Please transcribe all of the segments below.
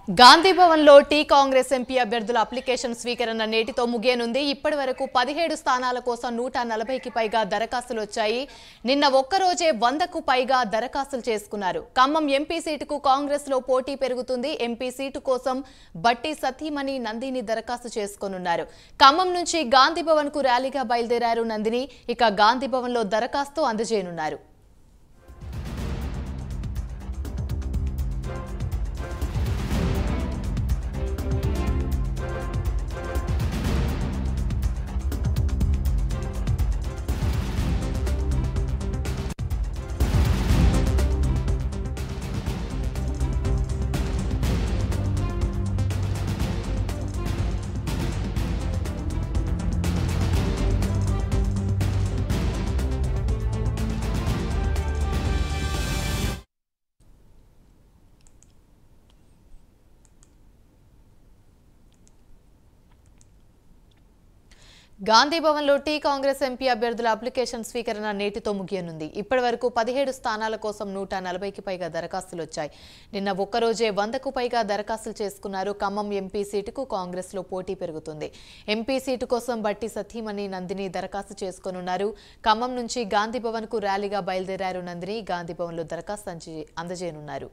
గాంధీ భవన్ లో tea Congress MP అభ్యర్థుల application స్వీకరణ నేటితో ముగియనుంది. ఇప్పటివరకు 17 స్థానాల కోసం 140కి పైగా దరఖాస్తులు వచ్చాయి. నిన్న ఒక్కరోజే 100కు పైగా దరఖాస్తులు చేసుకున్నారు. ఖమ్మం ఎంపీ సీటుకు కాంగ్రెస్ లో పోటీ పెరుగుతుంది. ఎంపీ సీటు కోసం బట్టి సతీమణి నందిని దరఖాస్తు చేసుకోనున్నారు. ఖమ్మం నుంచి గాంధీ భవన్ కు ర్యాలీగా బయలుదేరారు నందిని. ఇక గాంధీ భవన్ లో దరఖాస్తు అందజేయనున్నారు. గాంధీ భవన్ లో టీ కాంగ్రెస్ ఎంపీ అభ్యర్థుల అప్లికేషన్ స్వీకరణ నేటితో ముగియనుంది. ఇప్పటివరకు 17 స్థానాల కోసం 140కి పైగా దరఖాస్తులు వచ్చాయి. నిన్న ఒక్కరోజే 100కు పైగా దరఖాస్తులు చేసుకున్నారు. ఖమ్మం ఎంపీ సీటుకు కాంగ్రెస్ లో పోటీ పెరుగుతుంది. ఎంపీ సీటు కోసం బట్టి సతీమణి నందిని దరఖాస్తు చేసుకోనున్నారు. ఖమ్మం నుంచి గాంధీ భవన్ కు ర్యాలీగా బయలుదేరారు నందిని. గాంధీ భవన్ లో దరఖాస్తు అందజేయనున్నారు.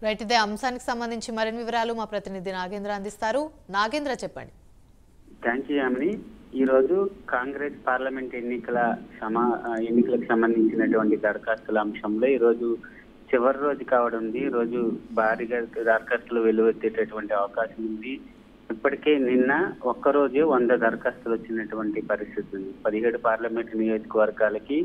రైట్, ఇదే అంశానికి సంబంధించి మరిన్ని వివరాలు మా ప్రతినిధి నాగేంద్ర అందిస్తారు. నాగేంద్ర, చెప్పండి. Thank you Yamini. ఈ రోజు కాంగ్రెస్ పార్లమెంట్ ఎన్నికలకు సంబంధించినటువంటి దరఖాస్తుల అంశంలో ఈ రోజు చివరి రోజు కావడం ఉంది. ఈ రోజు భారీగా దరఖాస్తులు వెలువెత్తేటటువంటి అవకాశం ఉంది. ఇప్పటికే నిన్న ఒక్కరోజే 100 దరఖాస్తులు వచ్చినటువంటి పరిస్థితి ఉంది. 17 పార్లమెంట్ నియోజకవర్గాలకి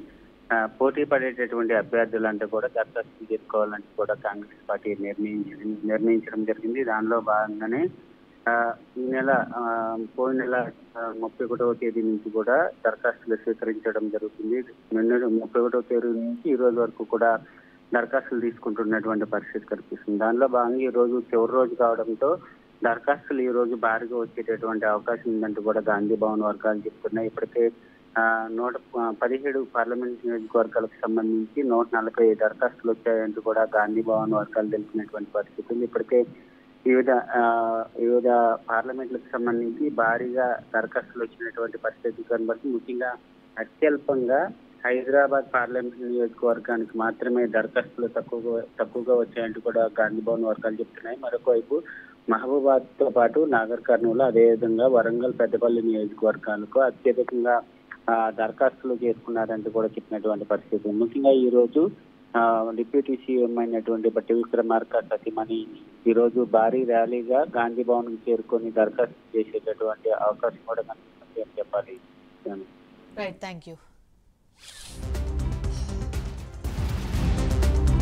పోటీ పడేటటువంటి అభ్యర్థులంటే కూడా దరఖాస్తులు చేసుకోవాలంటే కూడా కాంగ్రెస్ పార్టీ నిర్ణయించడం జరిగింది. దానిలో భాగంగానే పోయిన నెల 31వ తేదీ నుంచి కూడా దరఖాస్తులు స్వీకరించడం జరుగుతుంది. 31వ తేదీ నుంచి ఈ రోజు వరకు కూడా దరఖాస్తులు తీసుకుంటున్నటువంటి పరిస్థితి కనిపిస్తుంది. దానిలో భాగంగా ఈ రోజు చివరి రోజు కావడంతో దరఖాస్తులు ఈ రోజు భారీగా వచ్చేటటువంటి అవకాశం ఉందంటూ కూడా గాంధీ భవన్ వర్గాలు చెప్తున్నాయి. ఇప్పటికే 117 పార్లమెంట్ నియోజకవర్గాలకు సంబంధించి 140 దరఖాస్తులు వచ్చాయంటూ కూడా గాంధీ భవన్ వర్గాలు తెలిపినటువంటి పరిస్థితి ఉంది. ఇప్పటికే వివిధ పార్లమెంట్లకు సంబంధించి భారీగా దరఖాస్తులు వచ్చినటువంటి పరిస్థితి కనబడుతుంది. ముఖ్యంగా అత్యల్పంగా హైదరాబాద్ పార్లమెంట్ నియోజకవర్గానికి మాత్రమే దరఖాస్తులు తక్కువగా వచ్చాయంటూ కూడా గాంధీ భవన్ వర్గాలు చెప్తున్నాయి. మరొక వైపు మహబూబాద్ తో పాటు నాగర్ కర్నూలు, అదేవిధంగా వరంగల్, పెద్దపల్లి నియోజకవర్గాలకు అత్యధికంగా దరఖాస్తులు చేసుకున్నారంటూ కూడా చెప్పినటువంటి పరిస్థితి. ముఖ్యంగా ఈ రోజు డిప్యూటీ సీఎం అయినటువంటి బట్టి విక్రమార్క సతీమణి ఈ రోజు భారీ ర్యాలీగా గాంధీ భవన్ కు చేరుకొని దరఖాస్తు చేసేటటువంటి అవకాశం కూడా కనిపిస్తుంది అని చెప్పాలి. Right, thank you.